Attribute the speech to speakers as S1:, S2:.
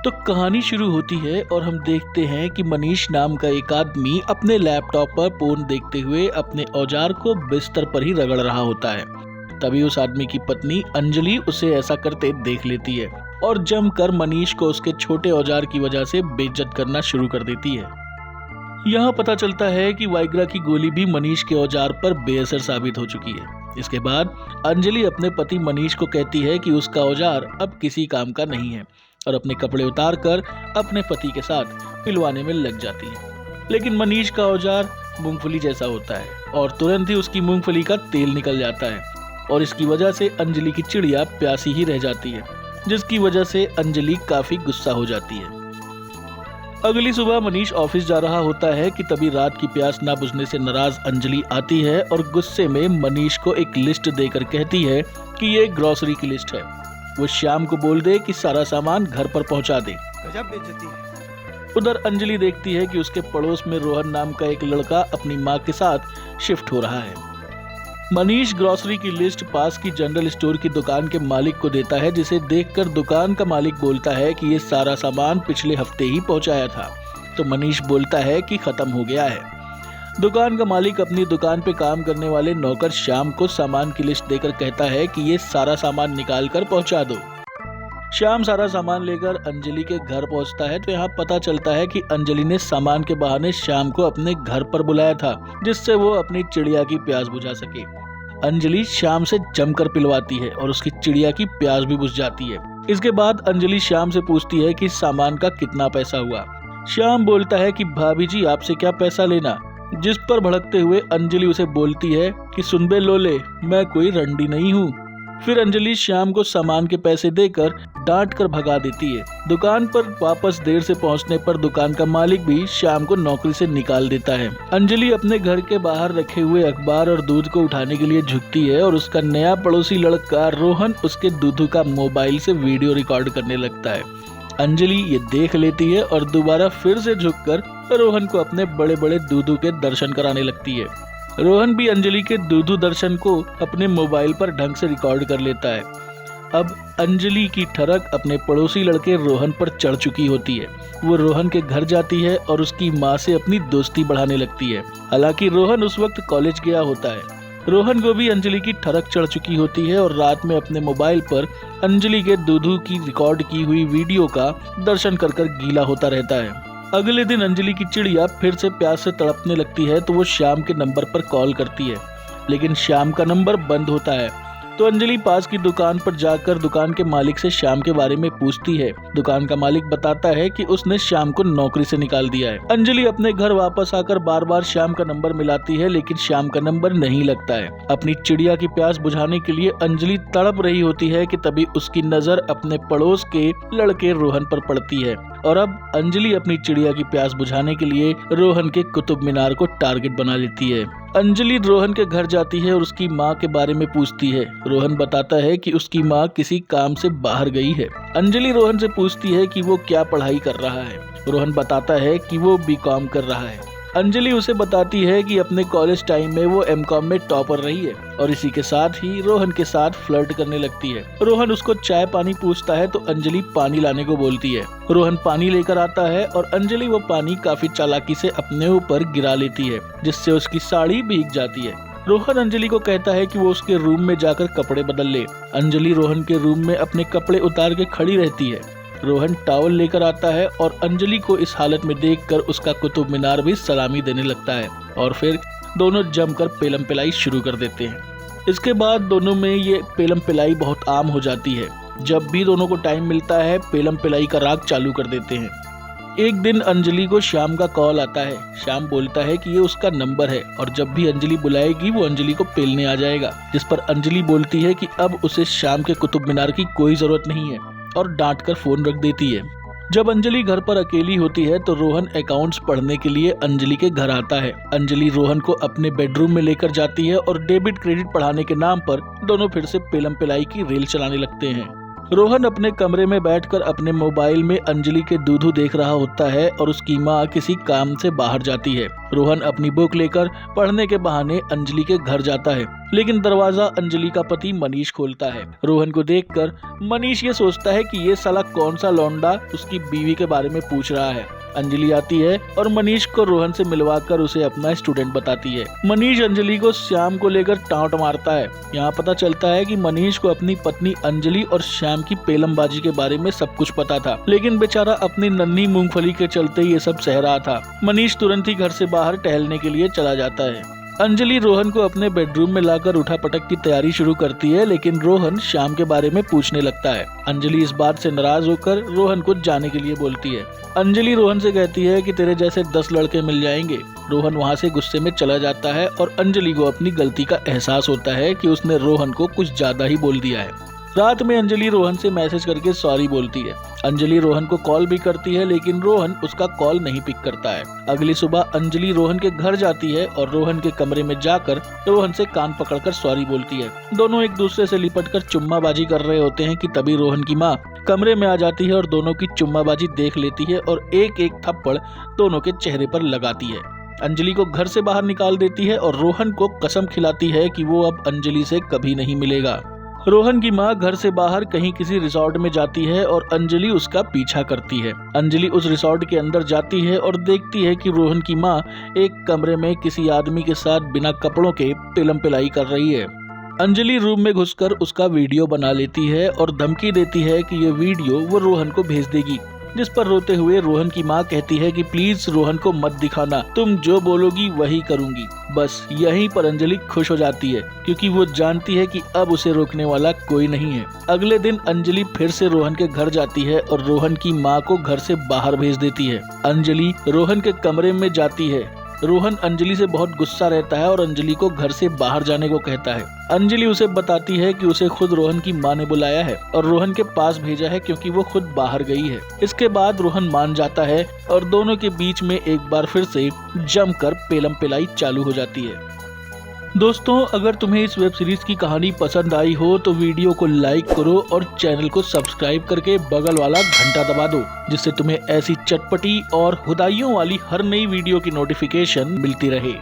S1: तो कहानी शुरू होती है और हम देखते हैं कि मनीष नाम का एक आदमी अपने लैपटॉप पर पोर्न देखते हुए अपने औजार को बिस्तर पर ही रगड़ रहा होता है। तभी उस आदमी की पत्नी अंजलि उसे ऐसा करते देख लेती है और जमकर मनीष को उसके छोटे औजार की वजह से बेइज्जत करना शुरू कर देती है। यहाँ पता चलता है कि वाइग्रा की गोली भी मनीष के औजार पर बेअसर साबित हो चुकी है। इसके बाद अंजलि अपने पति मनीष को कहती है कि उसका औजार अब किसी काम का नहीं है और अपने कपड़े उतार कर अपने पति के साथ पिलवाने में लग जाती है। लेकिन मनीष का औजार मूंगफली जैसा होता है और तुरंत ही उसकी मूंगफली का तेल निकल जाता है और इसकी वजह से अंजलि की चिड़िया प्यासी ही रह जाती है, जिसकी वजह से अंजलि काफी गुस्सा हो जाती है। अगली सुबह मनीष ऑफिस जा रहा होता है कि तभी रात की प्यास ना बुझने से नाराज अंजलि आती है और गुस्से में मनीष को एक लिस्ट देकर कहती है कि ये ग्रोसरी की लिस्ट है, वो श्याम को बोल दे कि सारा सामान घर पर पहुंचा दे।
S2: गजब बेइज्जती है।
S1: उधर अंजलि देखती है कि उसके पड़ोस में रोहन नाम का एक लड़का अपनी माँ के साथ शिफ्ट हो रहा है। मनीष ग्रोसरी की लिस्ट पास की जनरल स्टोर की दुकान के मालिक को देता है, जिसे देखकर दुकान का मालिक बोलता है कि ये सारा सामान पिछले हफ्ते ही पहुंचाया था। तो मनीष बोलता है कि खत्म हो गया है। दुकान का मालिक अपनी दुकान पे काम करने वाले नौकर श्याम को सामान की लिस्ट देकर कहता है कि ये सारा सामान निकाल कर पहुंचा दो। श्याम सारा सामान लेकर अंजलि के घर पहुंचता है तो यहाँ पता चलता है कि अंजलि ने सामान के बहाने श्याम को अपने घर पर बुलाया था, जिससे वो अपनी चिड़िया की प्यास बुझा सके। अंजलि श्याम से जमकर पिलवाती है और उसकी चिड़िया की प्यास भी बुझ जाती है। इसके बाद अंजलि श्याम से पूछती है कि सामान का कितना पैसा हुआ। श्याम बोलता है कि भाभी जी आपसे क्या पैसा लेना, जिस पर भड़कते हुए अंजलि उसे बोलती है कि सुन बे लोले, मैं कोई रंडी नहीं हूँ। फिर अंजलि श्याम को सामान के पैसे देकर डांट कर भगा देती है। दुकान पर वापस देर से पहुंचने पर दुकान का मालिक भी श्याम को नौकरी से निकाल देता है। अंजलि अपने घर के बाहर रखे हुए अखबार और दूध को उठाने के लिए झुकती है और उसका नया पड़ोसी लड़का रोहन उसके दूध का मोबाइल से वीडियो रिकॉर्ड करने लगता है। अंजलि ये देख लेती है और दोबारा फिर से झुककर रोहन को अपने बड़े बड़े दूधों के दर्शन कराने लगती है। रोहन भी अंजलि के दूधू दर्शन को अपने मोबाइल पर ढंग से रिकॉर्ड कर लेता है। अब अंजलि की ठरक अपने पड़ोसी लड़के रोहन पर चढ़ चुकी होती है। वो रोहन के घर जाती है और उसकी माँ से अपनी दोस्ती बढ़ाने लगती है। हालांकि रोहन उस वक्त कॉलेज गया होता है। रोहन को भी अंजलि की ठरक चढ़ चुकी होती है और रात में अपने मोबाइल पर अंजलि के दूधू की रिकॉर्ड की हुई वीडियो का दर्शन कर कर गीला होता रहता है। अगले दिन अंजलि की चिड़िया फिर से प्यास से तड़पने लगती है तो वो श्याम के नंबर पर कॉल करती है, लेकिन श्याम का नंबर बंद होता है। तो अंजलि पास की दुकान पर जाकर दुकान के मालिक से श्याम के बारे में पूछती है। दुकान का मालिक बताता है कि उसने श्याम को नौकरी से निकाल दिया है। अंजलि अपने घर वापस आकर बार बार श्याम का नंबर मिलाती है, लेकिन श्याम का नंबर नहीं लगता है। अपनी चिड़िया की प्यास बुझाने के लिए अंजलि तड़प रही होती है कि तभी उसकी नजर अपने पड़ोस के लड़के रोहन पर पड़ती है और अब अंजलि अपनी चिड़िया की प्यास बुझाने के लिए रोहन के कुतुब मीनार को टारगेट बना लेती है। अंजलि रोहन के घर जाती है और उसकी माँ के बारे में पूछती है। रोहन बताता है कि उसकी माँ किसी काम से बाहर गई है। अंजलि रोहन से पूछती है कि वो क्या पढ़ाई कर रहा है। रोहन बताता है कि वो बीकॉम कर रहा है। अंजलि उसे बताती है कि अपने कॉलेज टाइम में वो एमकॉम में टॉपर रही है और इसी के साथ ही रोहन के साथ फ्लर्ट करने लगती है। रोहन उसको चाय पानी पूछता है तो अंजलि पानी लाने को बोलती है। रोहन पानी लेकर आता है और अंजलि वो पानी काफी चालाकी से अपने ऊपर गिरा लेती है, जिससे उसकी साड़ी भीग जाती है। रोहन अंजलि को कहता है कि वो उसके रूम में जाकर कपड़े बदल ले। अंजलि रोहन के रूम में अपने कपड़े उतार के खड़ी रहती है। रोहन टॉवल लेकर आता है और अंजलि को इस हालत में देखकर उसका कुतुब मीनार भी सलामी देने लगता है और फिर दोनों जमकर पेलम पिलाई शुरू कर देते हैं। इसके बाद दोनों में ये पेलम पिलाई बहुत आम हो जाती है। जब भी दोनों को टाइम मिलता है पेलम पिलाई का राग चालू कर देते हैं। एक दिन अंजलि को श्याम का कॉल आता है। श्याम बोलता है कि ये उसका नंबर है और जब भी अंजलि बुलाएगी वो अंजलि को पेलने आ जाएगा, जिस पर अंजलि बोलती है कि अब उसे श्याम के कुतुब मीनार की कोई जरूरत नहीं है और डांट कर फोन रख देती है। जब अंजलि घर पर अकेली होती है तो रोहन अकाउंट्स पढ़ने के लिए अंजलि के घर आता है। अंजलि रोहन को अपने बेडरूम में लेकर जाती है और डेबिट क्रेडिट पढ़ाने के नाम पर दोनों फिर से पेलम पिलाई की रेल चलाने लगते हैं। रोहन अपने कमरे में बैठकर अपने मोबाइल में अंजलि के दूधू देख रहा होता है और उसकी माँ किसी काम से बाहर जाती है। रोहन अपनी बुक लेकर पढ़ने के बहाने अंजलि के घर जाता है, लेकिन दरवाजा अंजलि का पति मनीष खोलता है। रोहन को देखकर मनीष ये सोचता है कि ये साला कौन सा लौंडा उसकी बीवी के बारे में पूछ रहा है। अंजलि आती है और मनीष को रोहन से मिलवाकर उसे अपना स्टूडेंट बताती है। मनीष अंजलि को श्याम को लेकर टाँट मारता है। यहाँ पता चलता है कि मनीष को अपनी पत्नी अंजलि और श्याम की पेलमबाजी के बारे में सब कुछ पता था, लेकिन बेचारा अपनी नन्ही मूंगफली के चलते ये सब सह रहा था। मनीष तुरंत ही घर से बाहर टहलने के लिए चला जाता है। अंजलि रोहन को अपने बेडरूम में लाकर उठापटक की तैयारी शुरू करती है, लेकिन रोहन श्याम के बारे में पूछने लगता है। अंजलि इस बात से नाराज होकर रोहन को जाने के लिए बोलती है। अंजलि रोहन से कहती है कि तेरे जैसे 10 लड़के मिल जाएंगे। रोहन वहाँ से गुस्से में चला जाता है और अंजलि को अपनी गलती का एहसास होता है कि उसने रोहन को कुछ ज्यादा ही बोल दिया है। रात में अंजलि रोहन से मैसेज करके सॉरी बोलती है। अंजलि रोहन को कॉल भी करती है, लेकिन रोहन उसका कॉल नहीं पिक करता है। अगली सुबह अंजलि रोहन के घर जाती है और रोहन के कमरे में जाकर रोहन से कान पकड़कर सॉरी बोलती है। दोनों एक दूसरे से लिपटकर चुम्माबाजी कर रहे होते हैं कि तभी रोहन की माँ कमरे में आ जाती है और दोनों की चुम्माबाजी देख लेती है और एक एक थप्पड़ दोनों के चेहरे पर लगाती है। अंजलि को घर से बाहर निकाल देती है और रोहन को कसम खिलाती है कि वो अब अंजलि से कभी नहीं मिलेगा। रोहन की माँ घर से बाहर कहीं किसी रिसोर्ट में जाती है और अंजलि उसका पीछा करती है। अंजलि उस रिसोर्ट के अंदर जाती है और देखती है कि रोहन की माँ एक कमरे में किसी आदमी के साथ बिना कपड़ों के पेलम पिलाई कर रही है। अंजलि रूम में घुसकर उसका वीडियो बना लेती है और धमकी देती है कि ये वीडियो वो रोहन को भेज देगी, जिस पर रोते हुए रोहन की माँ कहती है कि प्लीज रोहन को मत दिखाना, तुम जो बोलोगी वही करूंगी। बस यहीं पर अंजलि खुश हो जाती है, क्योंकि वो जानती है कि अब उसे रोकने वाला कोई नहीं है। अगले दिन अंजलि फिर से रोहन के घर जाती है और रोहन की माँ को घर से बाहर भेज देती है। अंजलि रोहन के कमरे में जाती है। रोहन अंजलि से बहुत गुस्सा रहता है और अंजलि को घर से बाहर जाने को कहता है। अंजलि उसे बताती है कि उसे खुद रोहन की माँ ने बुलाया है और रोहन के पास भेजा है क्योंकि वो खुद बाहर गई है। इसके बाद रोहन मान जाता है और दोनों के बीच में एक बार फिर से जमकर पेलम पिलाई चालू हो जाती है। दोस्तों, अगर तुम्हें इस वेब सीरीज की कहानी पसंद आई हो तो वीडियो को लाइक करो और चैनल को सब्सक्राइब करके बगल वाला घंटा दबा दो, जिससे तुम्हें ऐसी चटपटी और खुदाइयों वाली हर नई वीडियो की नोटिफिकेशन मिलती रहे।